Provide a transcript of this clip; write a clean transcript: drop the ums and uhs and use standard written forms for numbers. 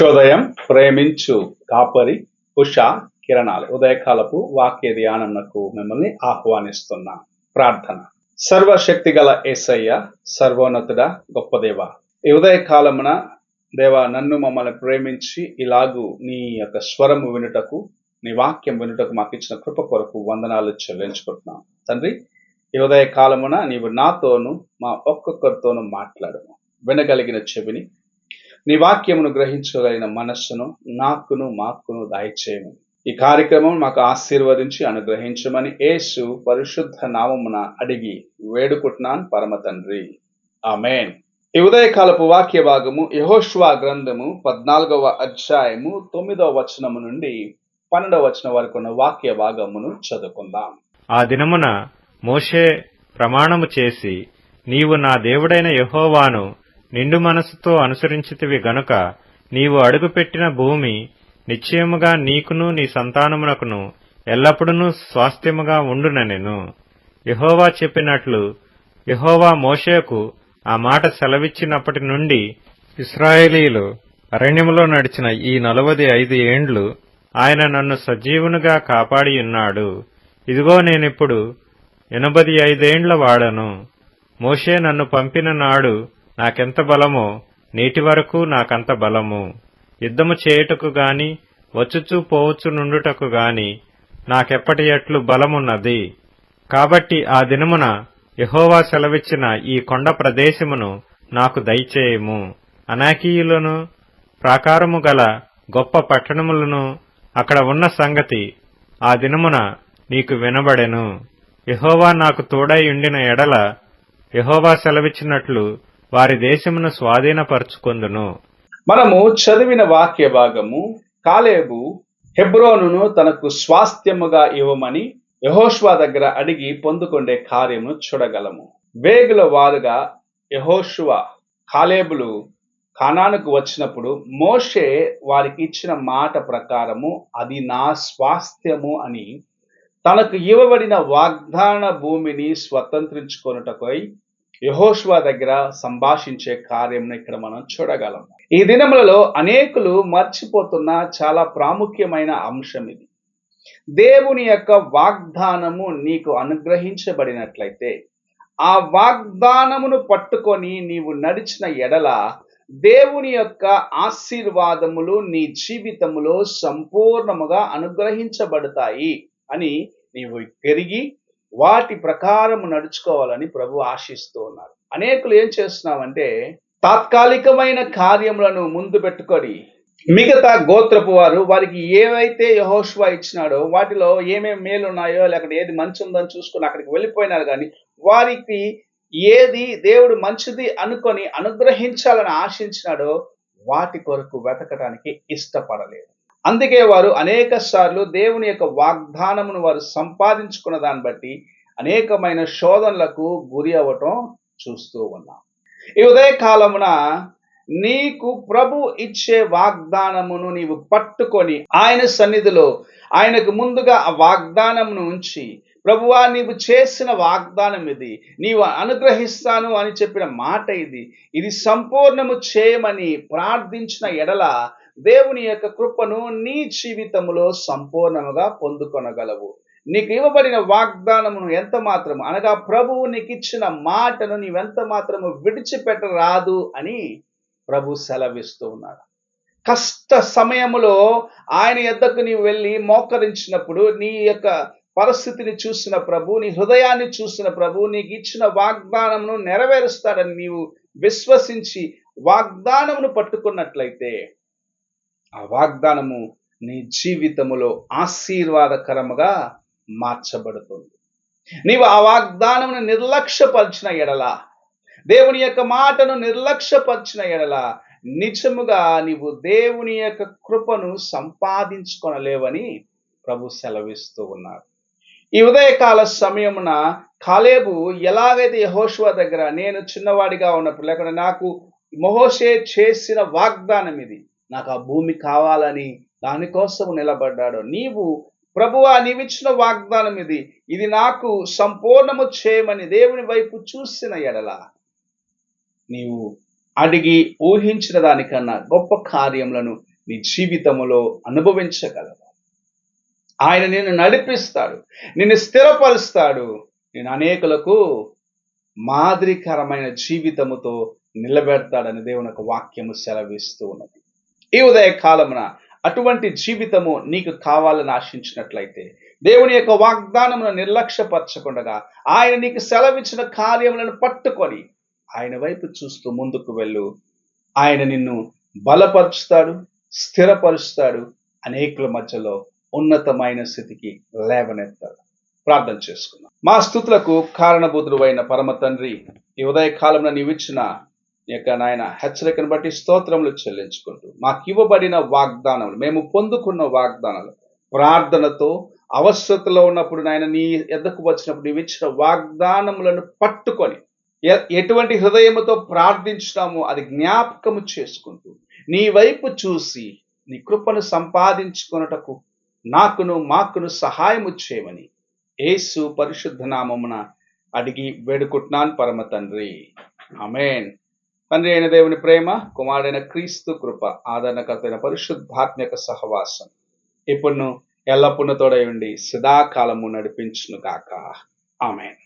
ఉషోదయం ప్రేమించు కాపరి ఉషా కిరణాలు ఉదయకాలపు వాక్య ధ్యానమునకు మిమ్మల్ని ఆహ్వానిస్తున్నా. ప్రార్థన. సర్వశక్తి గల యేసయ్య, సర్వోన్నతుడ, గొప్ప దేవ, ఈ ఉదయకాలమున దేవా నన్ను మమ్మల్ని ప్రేమించి ఇలాగూ నీ యొక్క స్వరము వినుటకు, నీ వాక్యం వినుటకు మాకు ఇచ్చిన కృప కొరకు వందనాలు చెల్లించుకుంటున్నాం తండ్రి. ఈ ఉదయకాలమున నీవు నాతోను మా ఒక్కొక్కరితోనూ మాట్లాడము. వినగలిగిన చెవిని, నీ వాక్యమును గ్రహించగలిగిన మనస్సును నాకును మాకును దయచేయము. ఈ కార్యక్రమం మాకు ఆశీర్వదించి అనుగ్రహించమని యేసు పరిశుద్ధ నామమున అడిగి వేడుకుంటున్నాను పరమ తండ్రి, ఆమేన్. ఈ ఉదయకాలపు వాక్య భాగము యెహోషువ గ్రంథము 14వ అధ్యాయము 9వ వచనము నుండి 12వ వచనం వరకు ఉన్న వాక్య భాగమును చదువుకుందాం. ఆ దినమున మోషే ప్రమాణము చేసి, నీవు నా దేవుడైన యెహోవాను నిండు మనసుతో అనుసరించితివి గనుక నీవు అడుగుపెట్టిన భూమి నిశ్చయముగా నీకును నీ సంతానమునకును ఎల్లప్పుడూ స్వాస్థ్యముగా ఉండుననెను. యెహోవా చెప్పినట్లు యెహోవా మోషేకు ఆ మాట సెలవిచ్చినప్పటి నుండి ఇశ్రాయేలీయులు అరణ్యములో నడిచిన ఈ 45 ఏండ్లు ఆయన నన్ను సజీవునిగా కాపాడియున్నాడు. ఇదిగో నేనిప్పుడు 85 ఏండ్ల వాడను. మోషే నన్ను పంపిన నాడు నాకెంత బలమో నేటి వరకు నాకంత బలము. యుద్ధము చేయుటకు గాని వచ్చుచూ పోవచ్చు నుండుటకు గాని నాకెప్పటి ఎట్లు బలమున్నది. కాబట్టి ఆ దినమున యెహోవా సెలవిచ్చిన ఈ కొండ ప్రదేశమును నాకు దయచేయము. అనాకీయులను ప్రాకారము గల గొప్ప పట్టణములను అక్కడ ఉన్న సంగతి ఆ దినమున నీకు వినబడెను. యెహోవా నాకు తోడై ఉండిన ఎడల యెహోవా సెలవిచ్చినట్లు వారి దేశమును స్వాధీనపరచుకొందును. మనము చదివిన వాక్య భాగము కాలేబు హెబ్రోనును తనకు స్వాస్థ్యముగా ఇవ్వమని యెహోషువ దగ్గర అడిగి పొందుకొండే కార్యమును చూడగలము. వేగుల వారుగా యెహోషువ కాలేబులు కానానుకు వచ్చినప్పుడు మోషే వారికి ఇచ్చిన మాట ప్రకారము అది నా స్వాస్థ్యము అని తనకు ఇవ్వబడిన వాగ్దాన భూమిని స్వతంత్రించుకొనుటకై యెహోషువ దగ్గర సంభాషించే కార్యంను ఇక్కడ మనం చూడగలం. ఈ దినములలో అనేకులు మర్చిపోతున్న చాలా ప్రాముఖ్యమైన అంశం ఇది. దేవుని యొక్క వాగ్దానము నీకు అనుగ్రహించబడినట్లయితే ఆ వాగ్దానమును పట్టుకొని నీవు నడిచిన ఎడల దేవుని యొక్క ఆశీర్వాదములు నీ జీవితములో సంపూర్ణముగా అనుగ్రహించబడతాయి అని నీవు పెరిగి వాటి ప్రకారం నడుచుకోవాలని ప్రభు ఆశిస్తూ ఉన్నారు. అనేకులు ఏం చేస్తున్నామంటే తాత్కాలికమైన కార్యములను ముందు పెట్టుకొని మిగతా గోత్రపు వారికి ఏవైతే యెహోషువ ఇచ్చినాడో వాటిలో ఏమేమి మేలు ఉన్నాయో లేకపోతే ఏది మంచి ఉందని చూసుకుని అక్కడికి వెళ్ళిపోయినారు. కానీ వారికి ఏది దేవుడు మంచిది అనుకొని అనుగ్రహించాలని ఆశించినాడో వాటి కొరకు వెతకడానికి ఇష్టపడలేదు. అందుకే వారు అనేక సార్లు దేవుని యొక్క వాగ్దానమును వారు సంపాదించుకున్న దాన్ని బట్టి అనేకమైన శోధనలకు గురి అవ్వటం చూస్తూ ఉన్నాం. ఈ ఉదయకాలమున నీకు ప్రభు ఇచ్చే వాగ్దానమును నీవు పట్టుకొని ఆయన సన్నిధిలో ఆయనకు ముందుగా ఆ వాగ్దానమును ఉంచి, ప్రభువా నీవు చేసిన వాగ్దానం ఇది, నీవు అనుగ్రహిస్తాను అని చెప్పిన మాట ఇది సంపూర్ణము చేయమని ప్రార్థించిన ఎడల దేవుని యొక్క కృపను నీ జీవితములో సంపూర్ణముగా పొందుకొనగలవు. నీకు ఇవ్వబడిన వాగ్దానమును ఎంత మాత్రము అనగా ప్రభువు నీకు ఇచ్చిన మాటను నీవెంత మాత్రము విడిచిపెట్టరాదు అని ప్రభు సెలవిస్తూ ఉన్నాడు. కష్ట సమయములో ఆయన యొద్దకు నీవు వెళ్ళి మోకరించినప్పుడు నీ యొక్క పరిస్థితిని చూసిన ప్రభు, నీ హృదయాన్ని చూసిన ప్రభు నీకు ఇచ్చిన వాగ్దానమును నెరవేరుస్తాడని నీవు విశ్వసించి వాగ్దానమును పట్టుకున్నట్లయితే ఆ వాగ్దానము నీ జీవితములో ఆశీర్వాదకరముగా మార్చబడుతుంది. నీవు ఆ వాగ్దానమును నిర్లక్ష్యపరిచిన ఎడల, దేవుని యొక్క మాటను నిర్లక్ష్యపరిచిన ఎడల నిజముగా నీవు దేవుని యొక్క కృపను సంపాదించుకొనలేవని ప్రభు సెలవిస్తూ ఉన్నారు. ఈ ఉదయకాల సమయమున కాలేబు ఎలాగైతే యెహోషువ దగ్గర నేను చిన్నవాడిగా ఉన్నప్పుడు లేకపోతే నాకు మోషే చేసిన వాగ్దానం ఇది, నాకు ఆ భూమి కావాలని దానికోసం నిలబడ్డాడు. నీవు ప్రభువా నీవిచ్చిన వాగ్దానం ఇది నాకు సంపూర్ణము చేయమని దేవుని వైపు చూసిన ఎడల నీవు అడిగి ఊహించిన దానికన్నా గొప్ప కార్యములను నీ జీవితంలో అనుభవించగలవు. ఆయన నిన్ను నడిపిస్తాడు, నిన్ను స్థిరపరుస్తాడు, నేను అనేకులకు మాదిరికరమైన జీవితముతో నిలబెడతాడని దేవుని యొక్క వాక్యము సెలవిస్తూ ఉన్నది. ఈ ఉదయ కాలమున అటువంటి జీవితము నీకు కావాలని ఆశించినట్లయితే దేవుని యొక్క వాగ్దానమును నిర్లక్ష్యపరచకుండా ఆయన నీకు సెలవిచ్చిన కార్యములను పట్టుకొని ఆయన వైపు చూస్తూ ముందుకు వెళ్ళు. ఆయన నిన్ను బలపరుస్తాడు, స్థిరపరుస్తాడు, అనేకుల మధ్యలో ఉన్నతమైన స్థితికి లేవనెత్తాడు. ప్రార్థన చేసుకుందాం. మా స్తుతులకు కారణభూతుడు అయిన పరమ తండ్రి, ఈ ఉదయ కాలంలో నీవిచ్చిన యొక్క నాయన హెచ్చరికను బట్టి స్తోత్రములు చెల్లించుకుంటూ మాకు ఇవ్వబడిన వాగ్దానములు, మేము పొందుకున్న వాగ్దానాలు, ప్రార్థనతో అవసరతలో ఉన్నప్పుడు నాయన నీ ఎద్దకు వచ్చినప్పుడు నీవిచ్చిన వాగ్దానములను పట్టుకొని ఎటువంటి హృదయముతో ప్రార్థించుతామో అది జ్ఞాపకము చేసుకుంటూ నీ వైపు చూసి నీ కృపను సంపాదించుకొనుటకు మాకును సహాయము చేయమని యేసు పరిశుద్ధ నామమున అడిగి వేడుకుంటున్నాను పరమ తండ్రి, ఆమేన్. తండ్రి అయిన దేవుని ప్రేమ, కుమారుడైన క్రీస్తు కృప, ఆదరణకర్తైన పరిశుద్ధాత్మక సహవాసం ఇప్పుడు ఎల్లప్పుడూ తోడై ఉండి సదాకాలము నడిపించును గాక. ఆమేన్.